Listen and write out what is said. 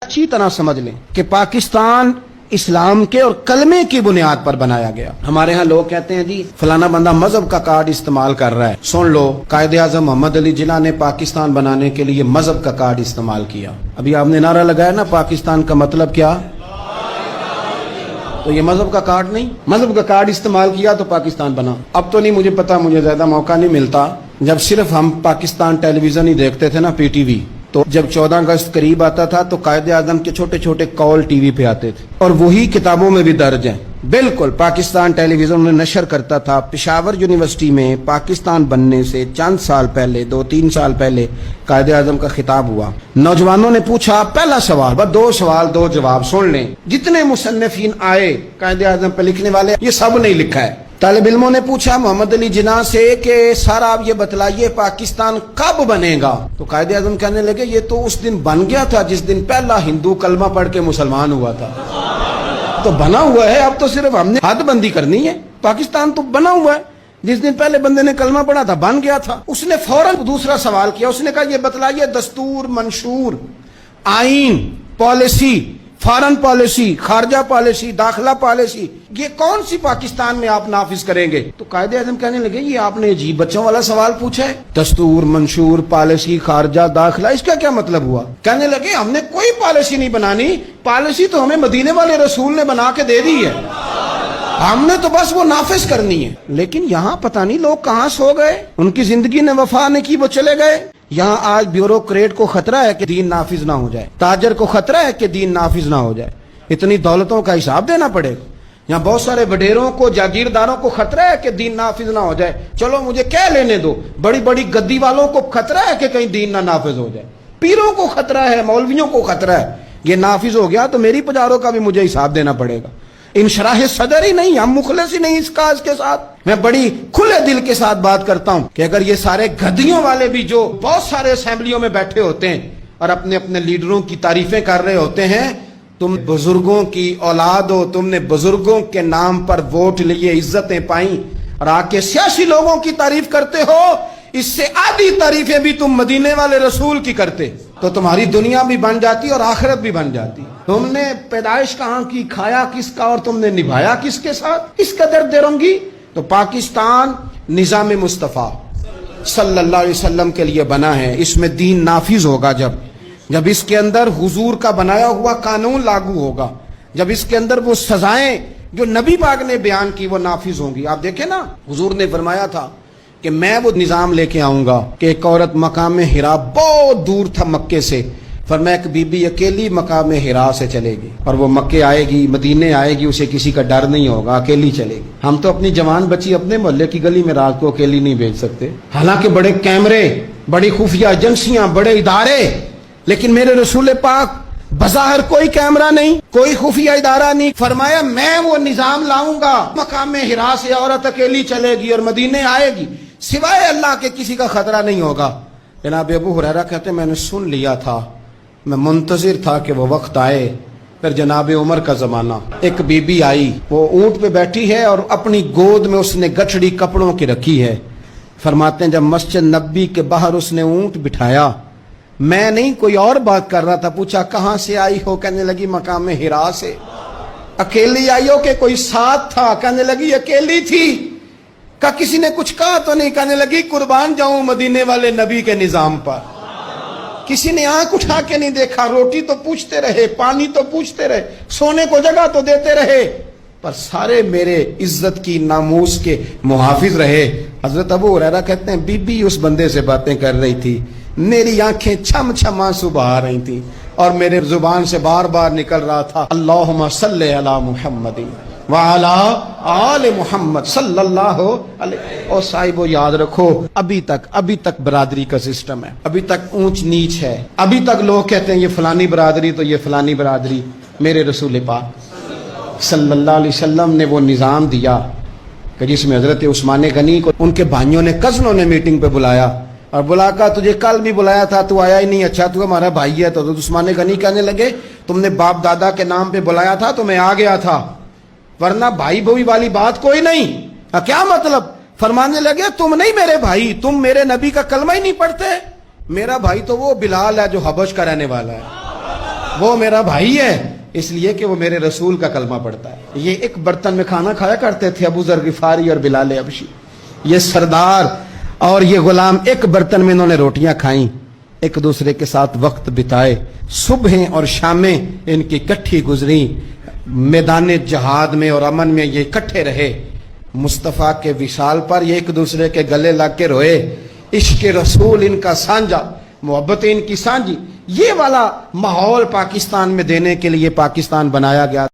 अच्छी तरह समझ लें कि पाकिस्तान इस्लाम के और कलमे की बुनियाद पर बनाया गया। हमारे यहाँ लोग कहते हैं जी फलाना बंदा मजहब का कार्ड इस्तेमाल कर रहा है। सुन लो, कायदे आजम मोहम्मद अली जिन्ना ने पाकिस्तान बनाने के लिए मजहब का कार्ड इस्तेमाल किया। अभी आपने नारा लगाया ना, पाकिस्तान का मतलब क्या, तो ये मजहब का कार्ड नहीं, मजहब का कार्ड इस्तेमाल किया तो पाकिस्तान बना। अब तो नहीं मुझे पता, मुझे ज्यादा मौका नहीं मिलता। जब सिर्फ हम पाकिस्तान टेलीविजन ही देखते थे ना, पीटीवी, तो जब 14 अगस्त करीब आता था तो कायदे आजम के छोटे छोटे कॉल टीवी पे आते थे और वही किताबों में भी दर्ज हैं। बिल्कुल पाकिस्तान टेलीविजन में नशर करता था। पेशावर यूनिवर्सिटी में पाकिस्तान बनने से चंद साल पहले, 2-3 साल पहले कायदे आजम का खिताब हुआ। नौजवानों ने पूछा, पहला सवाल, बस 2 सवाल 2 जवाब, सुन लें। जितने मुसन्निफीन आए कायदे आजम पे लिखने वाले, ये सब ने लिखा है। तालिब इल्मों ने पूछा मोहम्मद अली जिन्ना से कि सर आप ये बतलाइए पाकिस्तान कब बनेगा? तो कायदे आजम कहने लगे ये तो उस दिन बन गया था जिस दिन पहला हिंदू कलमा पढ़ के मुसलमान हुआ था। तो बना हुआ है, अब तो सिर्फ हमने हदबंदी करनी है। पाकिस्तान तो बना हुआ है, जिस दिन पहले बंदे ने कलमा पढ़ा था बन गया था। उसने फौरन दूसरा सवाल किया, उसने कहा ये बतलाइए दस्तूर, मंशूर, आईन, पॉलिसी, फॉरेन पॉलिसी, खारजा पॉलिसी, दाखिला पॉलिसी, ये कौन सी पाकिस्तान में आप नाफिज करेंगे? तो कायदे आजम कहने लगे ये आपने अजीब बच्चों वाला सवाल पूछा है, दस्तूर, मंशूर, पॉलिसी, खारजा, दाखिला, इसका क्या मतलब हुआ? कहने लगे हमने कोई पॉलिसी नहीं बनानी, पॉलिसी तो हमें मदीने वाले रसूल ने बना के दे दी है, हमने तो बस वो नाफिज करनी है। लेकिन यहाँ पता नहीं लोग कहाँ सो गए, उनकी जिंदगी ने वफा ने की, वो चले गए। यहाँ आज ब्यूरोक्रेट को खतरा है कि दीन नाफिज ना हो जाए, ताजर को खतरा है कि दीन नाफिज ना हो जाए, इतनी दौलतों का हिसाब देना पड़ेगा। यहाँ बहुत सारे वडेरों को, जागीरदारों को खतरा है कि दीन नाफिज ना हो जाए। चलो मुझे क्या लेने दो, बड़ी बड़ी गद्दी वालों को खतरा है कि कहीं दीन ना नाफिज हो जाए, पीरों को खतरा है, मौलवियों को खतरा है, ये नाफिज हो गया तो मेरी पजारों का भी मुझे हिसाब देना पड़ेगा। इंशराह सदर ही नहीं, हम मुखलिस ही नहीं इस काज के साथ। मैं बड़ी खुले दिल के साथ बात करता हूं कि अगर ये सारे गद्दियों वाले भी जो बहुत सारे असेंबलियों में बैठे होते हैं और अपने अपने लीडरों की तारीफें कर रहे होते हैं, तुम बुजुर्गों की औलाद हो, तुमने बुजुर्गों के नाम पर वोट लिए, इज्जतें पाई और आके सियासी लोगों की तारीफ करते हो, इससे आधी तारीफें भी तुम मदीने वाले रसूल की करते तो तुम्हारी दुनिया भी बन जाती और आखिरत भी बन जाती। तुमने पैदाइश कहाँ की, खाया किसका और तुमने निभाया किसके साथ, इस कदर देरोंगी। तो पाकिस्तान निजाम मुस्तफा सल्लल्लाहु अलैहि वसल्लम के लिए बना है, इसमें दीन नाफिज होगा जब इसके अंदर हुजूर का बनाया हुआ कानून लागू होगा, जब इसके अंदर वो सजाएं जो नबी पाक ने बयान की वो नाफिज होंगी। आप देखें ना, हुजूर ने फरमाया था कि मैं वो निजाम लेके आऊंगा कि एक औरत मकाम हिरा, बहुत दूर था मक्के से, फरमाया एक बीबी अकेली मकाम हिरा से चलेगी और वो मक्के आएगी, मदीने आएगी, उसे किसी का डर नहीं होगा, अकेली चलेगी। हम तो अपनी जवान बच्ची अपने मोहल्ले की गली में रात को अकेली नहीं भेज सकते, हालांकि बड़े कैमरे, बड़ी खुफिया एजेंसियां, बड़े इदारे, लेकिन मेरे रसूल पाक बज़ाहिर कोई कैमरा नहीं, कोई खुफिया इदारा नहीं। फरमाया मैं वो निजाम लाऊंगा, मकाम हिरा से औरत अकेली चलेगी और मदीने आएगी, सिवाय अल्लाह के किसी का खतरा नहीं होगा। जनाब अबू हुरैरा कहते मैंने सुन लिया था, मैं मुंतजिर था कि वो वक्त आए। फिर जनाब उमर का जमाना, एक बीबी आई, वो ऊंट पे बैठी है और अपनी गोद में उसने गठड़ी कपड़ों की रखी है। फरमाते हैं जब मस्जिद नबी के बाहर उसने ऊंट बिठाया, मैं नहीं कोई और बात कर रहा था, पूछा कहां से आई हो, कहने लगी मकाम हिरा से। अकेली आई हो कि कोई साथ था, कहने लगी अकेली थी। का किसी ने कुछ कहा तो नहीं, कहने लगी कुर्बान जाऊं मदीने वाले नबी के निजाम पर। किसी ने आंख उठा के नहीं देखा, रोटी तो पूछते रहे, पानी तो पूछते रहे, सोने को जगह तो देते रहे, पर सारे मेरे इज्जत की नामूस के मुहाफिज रहे। हजरत अबू हुरैरा कहते हैं बीबी उस बंदे से बातें कर रही थी, मेरी आंखें छम छम आंसू बहा रही थी और मेरे जुबान से बार बार निकल रहा था अल्लाहुम्मा सल्ले अला मुहम्मदिन व अला आले मुहम्मद सल्लल्लाहु अलैहि। और साहिबो याद रखो, अभी तक बरादरी का सिस्टम है, अभी तक ऊंच नीच है, अभी तक लोग कहते हैं ये फलानी बरादरी तो ये फलानी बरादरी। मेरे रसूल पाक सल्लल्लाहु अलैहि वसल्लम ने वो निजाम दिया कि जिसमें हजरत उस्मान गनी को उनके भाइयों ने, कज़नों ने मीटिंग पे बुलाया और बुलाकर तुझे कल भी बुलाया था, तू आया ही नहीं, अच्छा तू हमारा भाई है। तो उस्मान गनी कहने लगे तुमने बाप दादा के नाम पे बुलाया था तो मैं आ गया था, वरना भाई भाई वाली बात कोई नहीं। क्या मतलब? फरमाने लगे तुम नहीं मेरे भाई, तुम मेरे नबी का कलमा ही नहीं पढ़ते। मेरा भाई तो वो बिलाल है जो हबश का रहने वाला है, وہ میرا بھائی ہے اس لیے کہ وہ میرے رسول کا کلمہ پڑھتا ہے. یہ ایک برتن میں کھانا کھایا کرتے تھے ابو ذر غفاری اور بلال حبشی. یہ سردار اور یہ غلام ایک برتن میں انہوں نے روٹیاں کھائیں, ایک دوسرے کے ساتھ وقت بتائے, صبحیں اور شامیں ان کی کٹھی گزری, میدان جہاد میں اور امن میں یہ اکٹھے رہے. مصطفیٰ کے وصال پر یہ ایک دوسرے کے گلے لگ کے روئے. عشق رسول ان کا سانجا, محبت ان کی سانجی. یہ والا ماحول پاکستان میں دینے کے لیے پاکستان بنایا گیا.